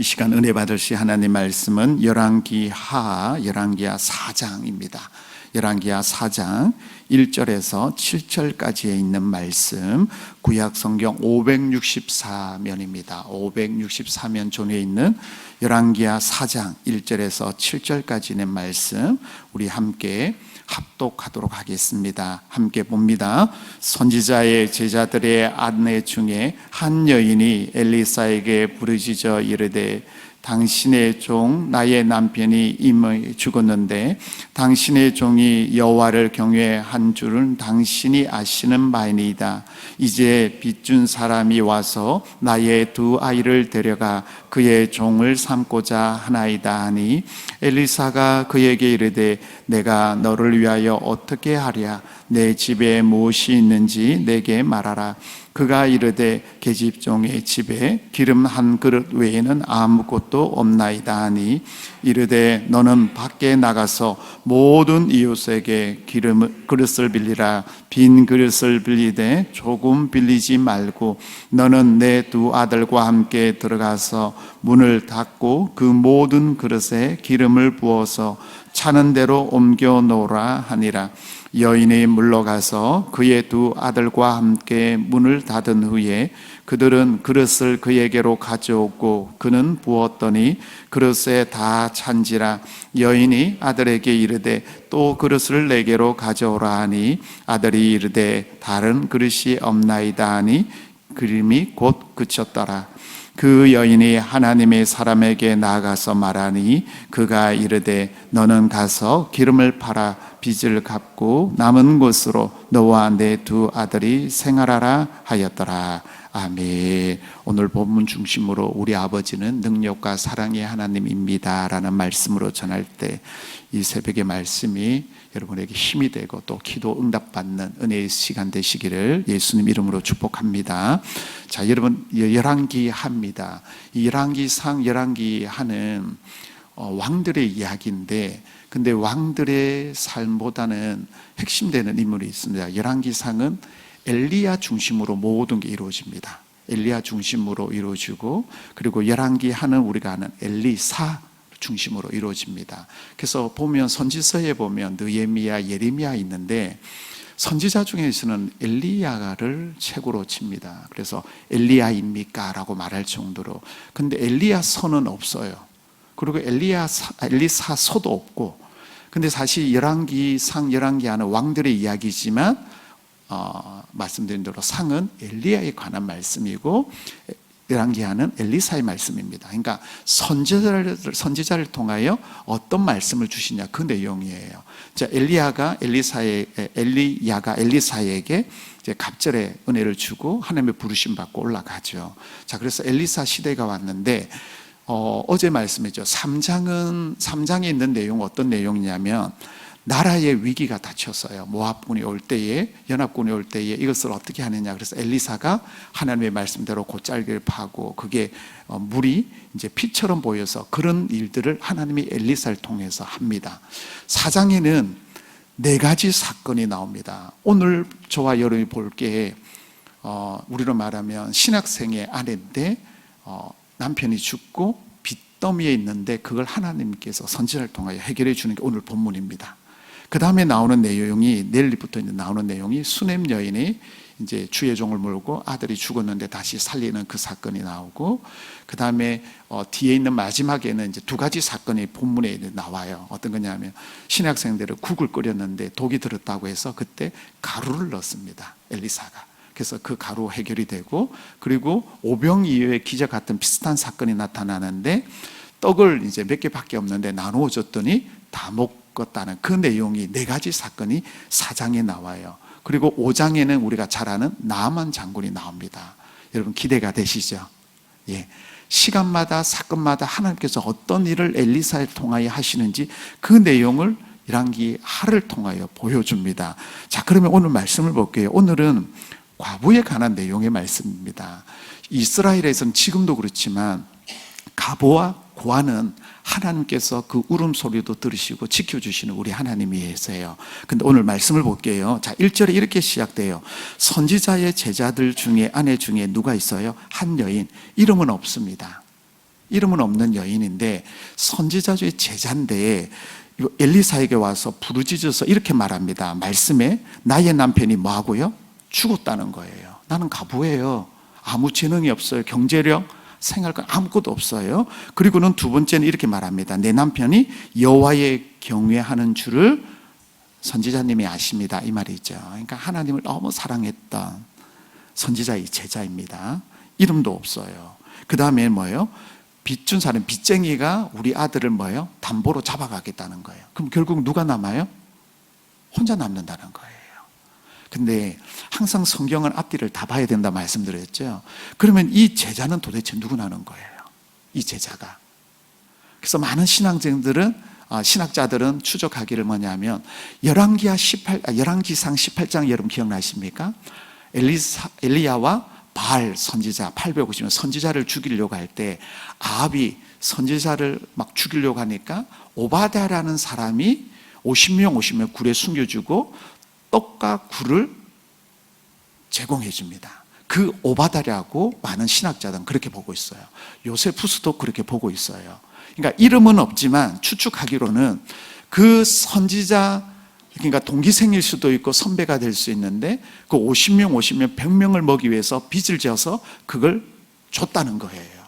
이 시간 은혜 받으실 하나님 말씀은 열왕기하 4장입니다. 열왕기하 4장 1절에서 7절까지에 있는 말씀, 구약 성경 564면입니다. 564면 존에 있는 열왕기하 4장 1절에서 7절까지 있는 말씀, 우리 함께 합독하도록 하겠습니다. 함께 봅니다. 선지자의 제자들의 아내 중에 한 여인이 엘리사에게 부르짖어 이르되 당신의 종 나의 남편이 이미 죽었는데 당신의 종이 여호와를 경외한 줄은 당신이 아시는 바이니이다. 이제 빚준 사람이 와서 나의 두 아이를 데려가 그의 종을 삼고자 하나이다 하니 엘리사가 그에게 이르되 내가 너를 위하여 어떻게 하랴? 내 집에 무엇이 있는지 내게 말하라. 그가 이르되 계집종의 집에 기름 한 그릇 외에는 아무것도 없나이다 하니 이르되 너는 밖에 나가서 모든 이웃에게 그릇을 빌리라. 빈 그릇을 빌리되 조금 빌리지 말고 너는 내 두 아들과 함께 들어가서 문을 닫고 그 모든 그릇에 기름을 부어서 차는 대로 옮겨 놓으라 하니라. 여인이 물러가서 그의 두 아들과 함께 문을 닫은 후에 그들은 그릇을 그에게로 가져오고 그는 부었더니 그릇에 다 찬지라. 여인이 아들에게 이르되 또 그릇을 내게로 가져오라 하니 아들이 이르되 다른 그릇이 없나이다 하니 기름이 곧 그쳤더라. 그 여인이 하나님의 사람에게 나아가서 말하니 그가 이르되 너는 가서 기름을 팔아 빚을 갚고 남은 것으로 너와 내 두 아들이 생활하라 하였더라. 아멘. 오늘 본문 중심으로 우리 아버지는 능력과 사랑의 하나님입니다 라는 말씀으로 전할 때 이 새벽의 말씀이 여러분에게 힘이 되고 또 기도 응답받는 은혜의 시간 되시기를 예수님 이름으로 축복합니다. 자, 여러분 열왕기하입니다. 이 열왕기상 열왕기하는 왕들의 이야기인데 근데 왕들의 삶보다는 핵심되는 인물이 있습니다. 열왕기상은 엘리야 중심으로 모든 게 이루어집니다. 엘리야 중심으로 이루어지고 그리고 열왕기하는 우리가 아는 엘리사 중심으로 이루어집니다. 그래서 보면 선지서에 보면 느헤미야, 예레미야 있는데 선지자 중에서는 엘리야를 최고로 칩니다. 그래서 엘리야입니까? 라고 말할 정도로. 근데 엘리야 서는 없어요. 그리고 엘리사 서도 없고. 근데 사실 열왕기상, 열왕기하는 왕들의 이야기지만 말씀드린 대로 상은 엘리야에 관한 말씀이고 열왕기하는 엘리사의 말씀입니다. 그러니까 선지자를 통하여 어떤 말씀을 주시냐 그 내용이에요. 자, 엘리야가 엘리사에게 이제 갑절의 은혜를 주고 하나님의 부르심 받고 올라가죠. 자, 그래서 엘리사 시대가 왔는데 어제 말씀했죠. 3장에 있는 내용은 어떤 내용이냐면 나라의 위기가 닥쳤어요. 모압군이 올 때에, 연합군이 올 때에 이것을 어떻게 하느냐. 그래서 엘리사가 하나님의 말씀대로 곶잘기를 파고 그게 물이 이제 피처럼 보여서 그런 일들을 하나님이 엘리사를 통해서 합니다. 4장에는 4가지 사건이 나옵니다. 오늘 저와 여러분이 볼 게 우리로 말하면 신학생의 아내인데 남편이 죽고 빚더미에 있는데 그걸 하나님께서 선지자를 통하여 해결해 주는 게 오늘 본문입니다. 그 다음에 나오는 내용이 내일부터 나오는 내용이 수넴 여인이 이제 주의 종을 물고 아들이 죽었는데 다시 살리는 그 사건이 나오고 그 다음에 뒤에 있는 마지막에는 이제 2가지 사건이 본문에 나와요. 어떤 거냐면 신학생들을 국을 끓였는데 독이 들었다고 해서 그때 가루를 넣습니다. 엘리사가. 그래서 그 가루 해결이 되고 그리고 오병 이후에 기적 같은 비슷한 사건이 나타나는데 떡을 이제 몇 개밖에 없는데 나누어 줬더니 다 먹었다는 그 내용이 4가지 사건이 4장에 나와요. 그리고 5장에는 우리가 잘 아는 나아만 장군이 나옵니다. 여러분 기대가 되시죠? 예. 시간마다 사건마다 하나님께서 어떤 일을 엘리사를 통하여 하시는지 그 내용을 열왕기하를 통하여 보여줍니다. 자, 그러면 오늘 말씀을 볼게요. 오늘은 과부에 관한 내용의 말씀입니다. 이스라엘에서는 지금도 그렇지만 과부와 고아는 하나님께서 그 울음소리도 들으시고 지켜주시는 우리 하나님이세요. 근데 오늘 말씀을 볼게요. 자, 1절에 이렇게 시작돼요. 선지자의 제자들 중에 아내 중에 누가 있어요? 한 여인, 이름은 없습니다. 이름은 없는 여인인데 선지자주의 제자인데 엘리사에게 와서 부르짖어서 이렇게 말합니다. 말씀에 나의 남편이 뭐하고요? 죽었다는 거예요. 나는 과부예요. 아무 재능이 없어요. 경제력, 생활권 아무것도 없어요. 그리고는 두 번째는 이렇게 말합니다. 내 남편이 여호와의 경외하는 줄을 선지자님이 아십니다. 이 말이죠. 그러니까 하나님을 너무 사랑했던 선지자의 제자입니다. 이름도 없어요. 그 다음에 뭐예요? 빚 준 사람, 빚쟁이가 우리 아들을 뭐예요? 담보로 잡아가겠다는 거예요. 그럼 결국 누가 남아요? 혼자 남는다는 거예요. 근데 항상 성경은 앞뒤를 다 봐야 된다 말씀드렸죠. 그러면 이 제자는 도대체 누구냐는 거예요. 이 제자가. 그래서 많은 신학자들은 추적하기를 뭐냐면 열왕기상 18장 여러분 기억나십니까? 엘리야와 바알 선지자 850명 선지자를 죽이려고 할 때 아합이 선지자를 막 죽이려고 하니까 오바댜라는 사람이 50명 굴에 숨겨주고 떡과 굴을 제공해 줍니다. 그 오바댜라고 많은 신학자들은 그렇게 보고 있어요. 요세푸스도 그렇게 보고 있어요. 그러니까 이름은 없지만 추측하기로는 그 선지자, 그러니까 동기생일 수도 있고 선배가 될 수 있는데 그 50명 100명을 먹기 위해서 빚을 져서 그걸 줬다는 거예요.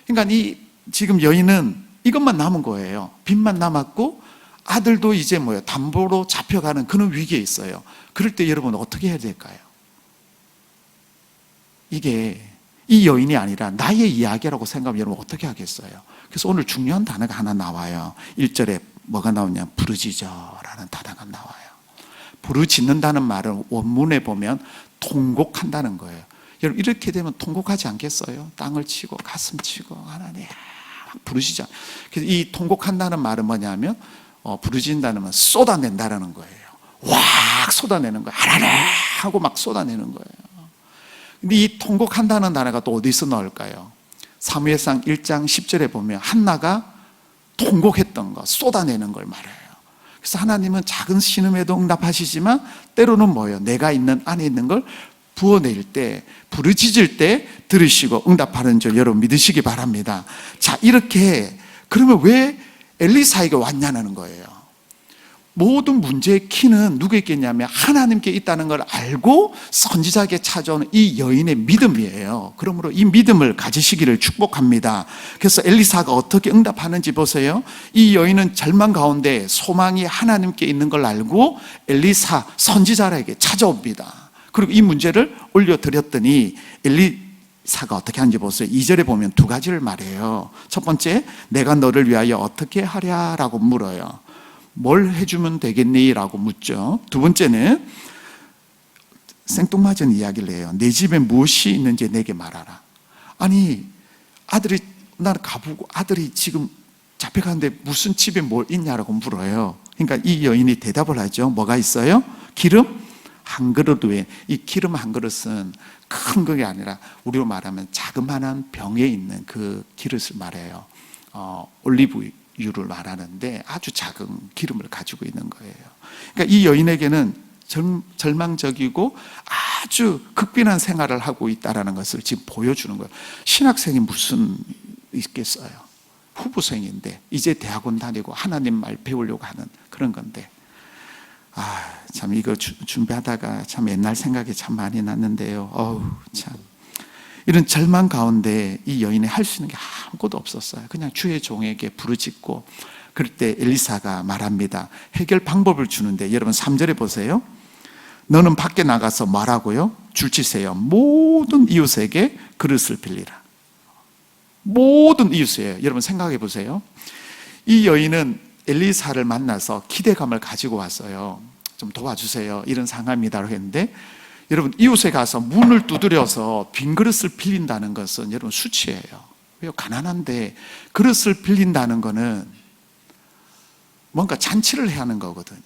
그러니까 이 지금 여인은 이것만 남은 거예요. 빚만 남았고 아들도 이제 담보로 잡혀가는 그런 위기에 있어요. 그럴 때 여러분 어떻게 해야 될까요? 이게 이 여인이 아니라 나의 이야기라고 생각하면 여러분 어떻게 하겠어요? 그래서 오늘 중요한 단어가 하나 나와요. 1절에 뭐가 나오냐? 부르짖어라는 단어가 나와요. 부르짖는다는 말은 원문에 보면 통곡한다는 거예요. 여러분 이렇게 되면 통곡하지 않겠어요? 땅을 치고 가슴 치고 하나님 부르짖어. 그래서 이 통곡한다는 말은 뭐냐면 부르짖는다는 건 쏟아낸다라는 거예요. 확 쏟아내는 거예요. 하나님 하고 막 쏟아내는 거예요. 근데 이 통곡한다는 단어가 또 어디서 나올까요? 사무엘상 1장 10절에 보면 한나가 통곡했던 거, 쏟아내는 걸 말해요. 그래서 하나님은 작은 신음에도 응답하시지만 때로는 뭐예요? 내가 있는 안에 있는 걸 부어낼 때, 부르짖을 때 들으시고 응답하는 줄 여러분 믿으시기 바랍니다. 자, 이렇게 그러면 왜 엘리사에게 왔냐는 거예요. 모든 문제의 키는 누구에게 있냐면 하나님께 있다는 걸 알고 선지자에게 찾아오는 이 여인의 믿음이에요. 그러므로 이 믿음을 가지시기를 축복합니다. 그래서 엘리사가 어떻게 응답하는지 보세요. 이 여인은 절망 가운데 소망이 하나님께 있는 걸 알고 엘리사 선지자에게 찾아옵니다. 그리고 이 문제를 올려드렸더니 엘리사가 어떻게 하는지 보세요. 2절에 보면 두 가지를 말해요. 첫 번째, 내가 너를 위하여 어떻게 하랴라고 물어요. 뭘 해주면 되겠니? 라고 묻죠. 두 번째는 생뚱맞은 이야기를 해요. 내 집에 무엇이 있는지 내게 말하라. 아니 나는 가보고 아들이 지금 잡혀가는데 무슨 집에 뭘 있냐라고 물어요. 그러니까 이 여인이 대답을 하죠. 뭐가 있어요? 기름 한 그릇 외에. 이 기름 한 그릇은 큰 것이 아니라 우리로 말하면 자그마한 병에 있는 그 그릇을 말해요. 올리브유를 말하는데 아주 작은 기름을 가지고 있는 거예요. 그러니까 이 여인에게는 절망적이고 아주 극빈한 생활을 하고 있다는 것을 지금 보여주는 거예요. 신학생이 무슨 있겠어요? 후부생인데 이제 대학원 다니고 하나님 말 배우려고 하는 그런 건데 참 이거 준비하다가 참 옛날 생각이 참 많이 났는데요. 참 이런 절망 가운데 이 여인이 할 수 있는 게 아무것도 없었어요. 그냥 주의 종에게 부르짖고 그럴 때 엘리사가 말합니다. 해결 방법을 주는데 여러분 3절에 보세요. 너는 밖에 나가서 말하고요. 줄치세요. 모든 이웃에게 그릇을 빌리라. 모든 이웃이에요. 여러분 생각해 보세요. 이 여인은 엘리사를 만나서 기대감을 가지고 왔어요. 좀 도와주세요. 이런 상황이다라고 했는데 여러분 이웃에 가서 문을 두드려서 빈 그릇을 빌린다는 것은 여러분 수치예요. 왜요? 가난한데 그릇을 빌린다는 것은 뭔가 잔치를 해야 하는 거거든요.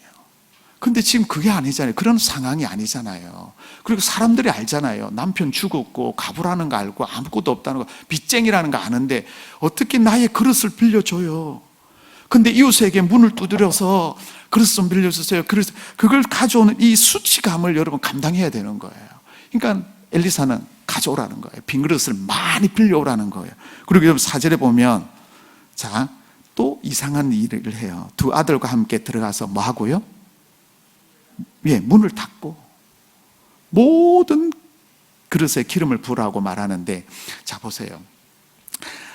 근데 지금 그게 아니잖아요. 그런 상황이 아니잖아요. 그리고 사람들이 알잖아요. 남편 죽었고 가부라는 거 알고 아무것도 없다는 거, 빚쟁이라는 거 아는데 어떻게 나의 그릇을 빌려줘요? 근데 이웃에게 문을 두드려서 그릇 좀 빌려주세요. 그걸 가져오는 이 수치감을 여러분 감당해야 되는 거예요. 그러니까 엘리사는 가져오라는 거예요. 빈 그릇을 많이 빌려오라는 거예요. 그리고 여러분 4절에 보면 자, 또 이상한 일을 해요. 두 아들과 함께 들어가서 뭐 하고요? 예, 문을 닫고 모든 그릇에 기름을 부으라고 말하는데, 자 보세요.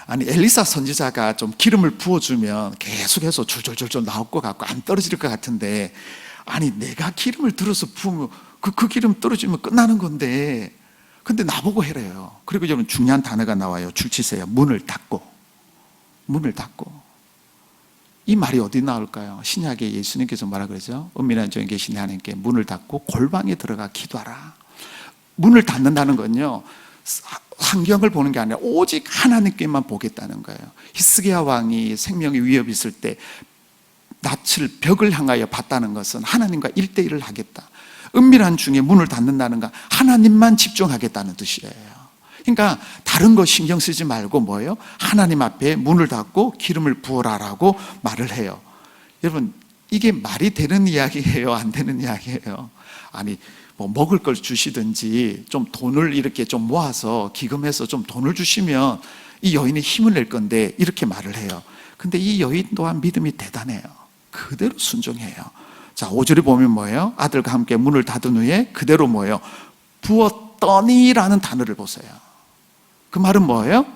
아니 엘리사 선지자가 좀 기름을 부어주면 계속해서 줄줄줄줄 나올 것 같고 안 떨어질 것 같은데, 아니 내가 기름을 들어서 부으면 그 기름 떨어지면 끝나는 건데, 근데 나보고 해래요. 그리고 여러분 중요한 단어가 나와요. 줄치세요. 문을 닫고. 문을 닫고. 이 말이 어디 나올까요? 신약에 예수님께서 뭐라 그러죠? 은밀한 종에 계신 하나님께 문을 닫고 골방에 들어가 기도하라. 문을 닫는다는 건요, 환경을 보는 게 아니라 오직 하나님께만 보겠다는 거예요. 히스기야 왕이 생명의 위협이 있을 때 낯을 벽을 향하여 봤다는 것은 하나님과 1대1을 하겠다. 은밀한 중에 문을 닫는다는 건 하나님만 집중하겠다는 뜻이에요. 그러니까 다른 거 신경 쓰지 말고 뭐예요? 하나님 앞에 문을 닫고 기름을 부어라라고 말을 해요. 여러분 이게 말이 되는 이야기예요? 안 되는 이야기예요? 아니 뭐 먹을 걸 주시든지 좀 돈을 이렇게 좀 모아서 기금해서 좀 돈을 주시면 이 여인이 힘을 낼 건데 이렇게 말을 해요. 근데 이 여인 또한 믿음이 대단해요. 그대로 순종해요. 자 5절에 보면 뭐예요? 아들과 함께 문을 닫은 후에 그대로 뭐예요? 부었더니라는 단어를 보세요. 그 말은 뭐예요?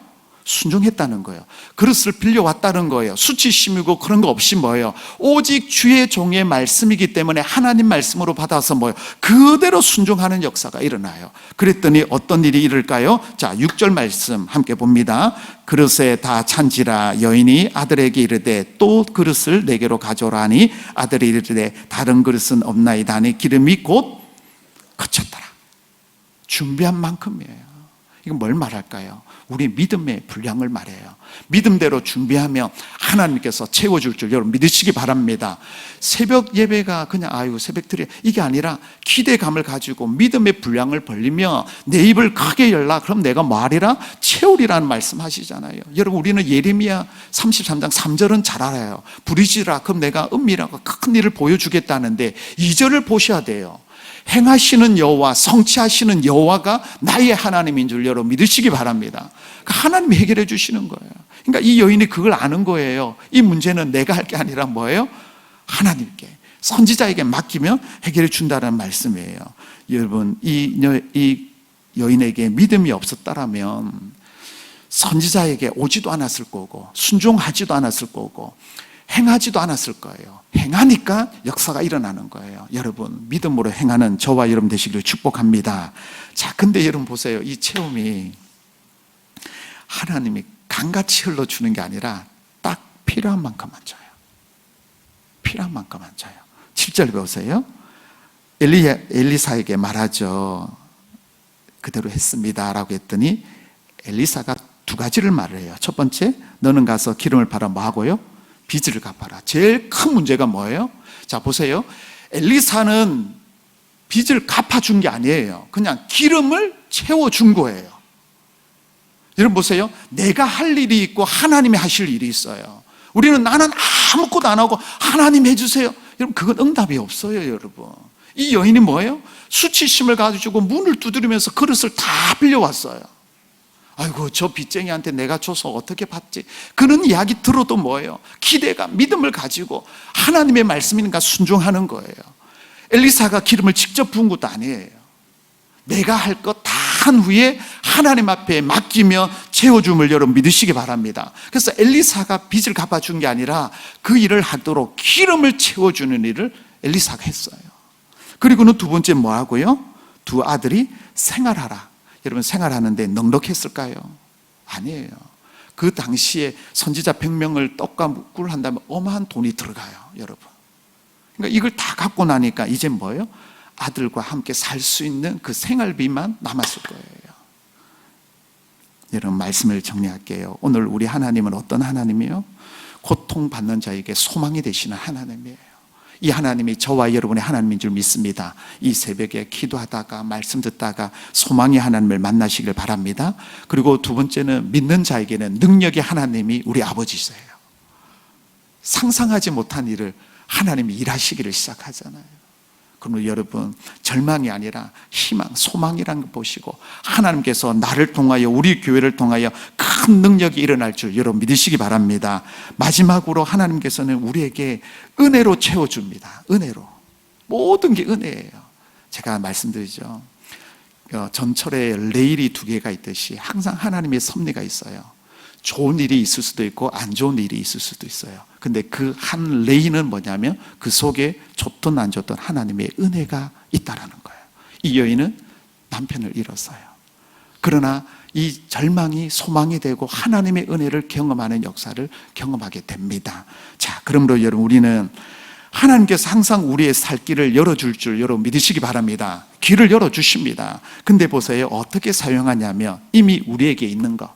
순종했다는 거예요. 그릇을 빌려왔다는 거예요. 수치심이고 그런 거 없이 뭐예요? 오직 주의 종의 말씀이기 때문에 하나님 말씀으로 받아서 뭐예요? 그대로 순종하는 역사가 일어나요. 그랬더니 어떤 일이 일을까요? 자 6절 말씀 함께 봅니다. 그릇에 다 찬지라 여인이 아들에게 이르되 또 그릇을 내게로 가져오라 하니 아들이 이르되 다른 그릇은 없나이다 하니 기름이 곧 그쳤더라. 준비한 만큼이에요. 이건 뭘 말할까요? 우리 믿음의 분량을 말해요. 믿음대로 준비하면 하나님께서 채워줄 줄 여러분 믿으시기 바랍니다. 새벽 예배가 그냥 아유 새벽들이 이게 아니라 기대감을 가지고 믿음의 분량을 벌리며 내 입을 크게 열라 그럼 내가 말이라 채우리라는 말씀하시잖아요. 여러분 우리는 예레미야 33장 3절은 잘 알아요. 부르짖으라 그럼 내가 은밀하고 큰 일을 보여주겠다는데 2절을 보셔야 돼요. 행하시는 여호와, 성취하시는 여호와가 나의 하나님인 줄 여러분 믿으시기 바랍니다. 하나님이 해결해 주시는 거예요. 그러니까 이 여인이 그걸 아는 거예요. 이 문제는 내가 할 게 아니라 뭐예요? 하나님께, 선지자에게 맡기면 해결해 준다는 말씀이에요. 여러분 이 여인에게 믿음이 없었다라면 선지자에게 오지도 않았을 거고 순종하지도 않았을 거고 행하지도 않았을 거예요. 행하니까 역사가 일어나는 거예요. 여러분 믿음으로 행하는 저와 여러분 되시기를 축복합니다. 자, 근데 여러분 보세요. 이 체험이 하나님이 강같이 흘러주는 게 아니라 딱 필요한 만큼만 줘요. 필요한 만큼만 줘요. 7절 보세요. 엘리사에게 말하죠. 그대로 했습니다 라고 했더니 엘리사가 두 가지를 말을 해요. 첫 번째, 너는 가서 기름을 팔아 뭐 하고요? 빚을 갚아라. 제일 큰 문제가 뭐예요? 자 보세요. 엘리사는 빚을 갚아준 게 아니에요. 그냥 기름을 채워준 거예요. 여러분 보세요. 내가 할 일이 있고 하나님이 하실 일이 있어요. 우리는 나는 아무것도 안 하고 하나님 해주세요. 여러분 그건 응답이 없어요. 여러분 이 여인이 뭐예요? 수치심을 가지고 문을 두드리면서 그릇을 다 빌려왔어요. 아이고 저 빚쟁이한테 내가 줘서 어떻게 받지? 그런 이야기 들어도 뭐예요? 기대감, 믿음을 가지고 하나님의 말씀이니까 순종하는 거예요. 엘리사가 기름을 직접 부은 것도 아니에요. 내가 할 것 다 한 후에 하나님 앞에 맡기며 채워줌을 여러분 믿으시기 바랍니다. 그래서 엘리사가 빚을 갚아준 게 아니라 그 일을 하도록 기름을 채워주는 일을 엘리사가 했어요. 그리고는 두 번째 뭐 하고요? 두 아들이 생활하라. 여러분 생활하는데 넉넉했을까요? 아니에요. 그 당시에 선지자 100명을 떡과 꿀 한다면 어마한 돈이 들어가요. 여러분 그러니까 이걸 다 갖고 나니까 이제 뭐예요? 아들과 함께 살 수 있는 그 생활비만 남았을 거예요. 여러분 말씀을 정리할게요. 오늘 우리 하나님은 어떤 하나님이에요? 고통받는 자에게 소망이 되시는 하나님이에요. 이 하나님이 저와 여러분의 하나님인 줄 믿습니다. 이 새벽에 기도하다가 말씀 듣다가 소망의 하나님을 만나시길 바랍니다. 그리고 두 번째는 믿는 자에게는 능력의 하나님이 우리 아버지세요. 상상하지 못한 일을 하나님이 일하시기를 시작하잖아요. 그러면 여러분, 절망이 아니라 희망, 소망이라는 걸 보시고 하나님께서 나를 통하여, 우리 교회를 통하여 큰 능력이 일어날 줄 여러분 믿으시기 바랍니다. 마지막으로 하나님께서는 우리에게 은혜로 채워줍니다. 은혜로. 모든 게 은혜예요. 제가 말씀드리죠. 전철에 레일이 두 개가 있듯이 항상 하나님의 섭리가 있어요. 좋은 일이 있을 수도 있고 안 좋은 일이 있을 수도 있어요. 근데 그 한 레인은 뭐냐면 그 속에 좋든 안 좋든 하나님의 은혜가 있다라는 거예요. 이 여인은 남편을 잃었어요. 그러나 이 절망이 소망이 되고 하나님의 은혜를 경험하는 역사를 경험하게 됩니다. 자, 그러므로 여러분, 우리는 하나님께서 항상 우리의 살 길을 열어줄 줄 여러분 믿으시기 바랍니다. 길을 열어주십니다. 근데 보세요, 어떻게 사용하냐면 이미 우리에게 있는 거,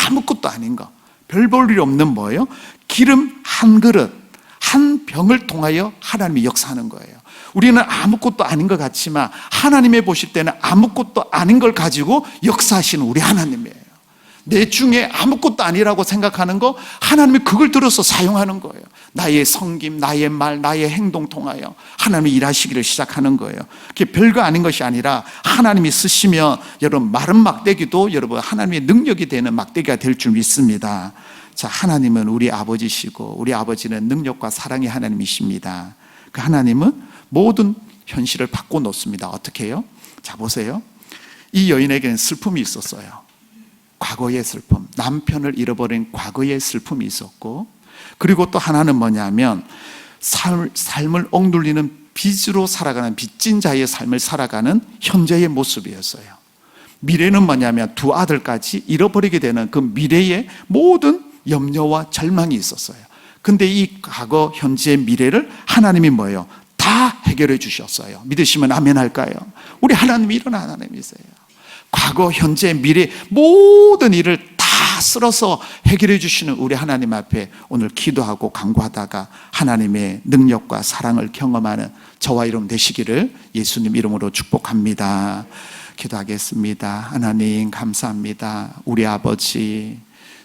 아무것도 아닌 거, 별 볼 일 없는 뭐예요? 기름 한 그릇, 한 병을 통하여 하나님이 역사하는 거예요. 우리는 아무것도 아닌 것 같지만 하나님이 보실 때는 아무것도 아닌 걸 가지고 역사하시는 우리 하나님이에요. 내 중에 아무것도 아니라고 생각하는 거 하나님이 그걸 들어서 사용하는 거예요. 나의 섬김, 나의 말, 나의 행동 통하여 하나님이 일하시기를 시작하는 거예요. 그게 별거 아닌 것이 아니라 하나님이 쓰시면 여러분 마른 막대기도 여러분 하나님의 능력이 되는 막대기가 될 줄 믿습니다. 자, 하나님은 우리 아버지시고 우리 아버지는 능력과 사랑의 하나님이십니다. 그 하나님은 모든 현실을 바꿔놓습니다. 어떻게 해요? 자, 보세요. 이 여인에게는 슬픔이 있었어요. 과거의 슬픔, 남편을 잃어버린 과거의 슬픔이 있었고, 그리고 또 하나는 뭐냐면 삶을 억눌리는 빚으로 살아가는 빚진 자의 삶을 살아가는 현재의 모습이었어요. 미래는 뭐냐면 두 아들까지 잃어버리게 되는 그 미래의 모든 염려와 절망이 있었어요. 근데 이 과거, 현재의 미래를 하나님이 뭐예요? 다 해결해 주셨어요. 믿으시면 아멘 할까요? 우리 하나님이 이런 하나님이세요. 과거, 현재, 미래 모든 일을 다 쓸어서 해결해 주시는 우리 하나님 앞에 오늘 기도하고 간구하다가 하나님의 능력과 사랑을 경험하는 저와 여러분 되시기를 예수님 이름으로 축복합니다. 기도하겠습니다. 하나님 감사합니다. 우리 아버지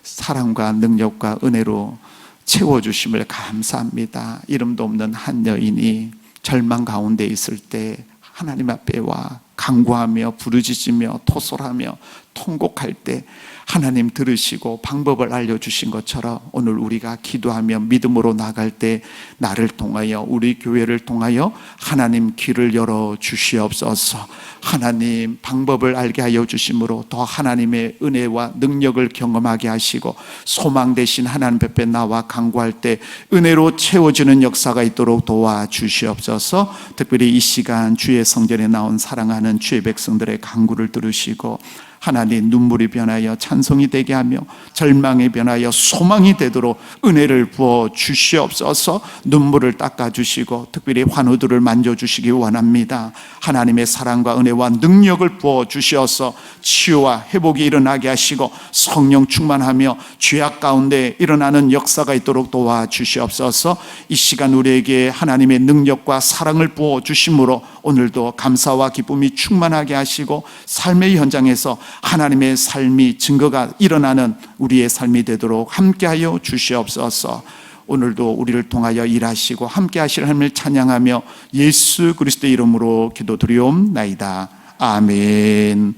사랑과 능력과 은혜로 채워주심을 감사합니다. 이름도 없는 한 여인이 절망 가운데 있을 때 하나님 앞에 와 간구하며 부르짖으며 토솔하며 통곡할 때 하나님 들으시고 방법을 알려주신 것처럼 오늘 우리가 기도하며 믿음으로 나갈 때 나를 통하여 우리 교회를 통하여 하나님 길을 열어 주시옵소서. 하나님 방법을 알게 하여 주심으로 더 하나님의 은혜와 능력을 경험하게 하시고 소망 되신 하나님 앞에 나와 간구할 때 은혜로 채워지는 역사가 있도록 도와주시옵소서. 특별히 이 시간 주의 성전에 나온 사랑하는 주의 백성들의 간구를 들으시고 하나님 눈물이 변하여 찬송이 되게 하며 절망이 변하여 소망이 되도록 은혜를 부어 주시옵소서. 눈물을 닦아주시고 특별히 환우들을 만져주시기 원합니다. 하나님의 사랑과 은혜와 능력을 부어 주시어서 치유와 회복이 일어나게 하시고 성령 충만하며 죄악 가운데 일어나는 역사가 있도록 도와주시옵소서. 이 시간 우리에게 하나님의 능력과 사랑을 부어 주심으로 오늘도 감사와 기쁨이 충만하게 하시고 삶의 현장에서 하나님의 삶이 증거가 일어나는 우리의 삶이 되도록 함께하여 주시옵소서. 오늘도 우리를 통하여 일하시고 함께하실 하나님을 찬양하며 예수 그리스도의 이름으로 기도드리옵나이다. 아멘.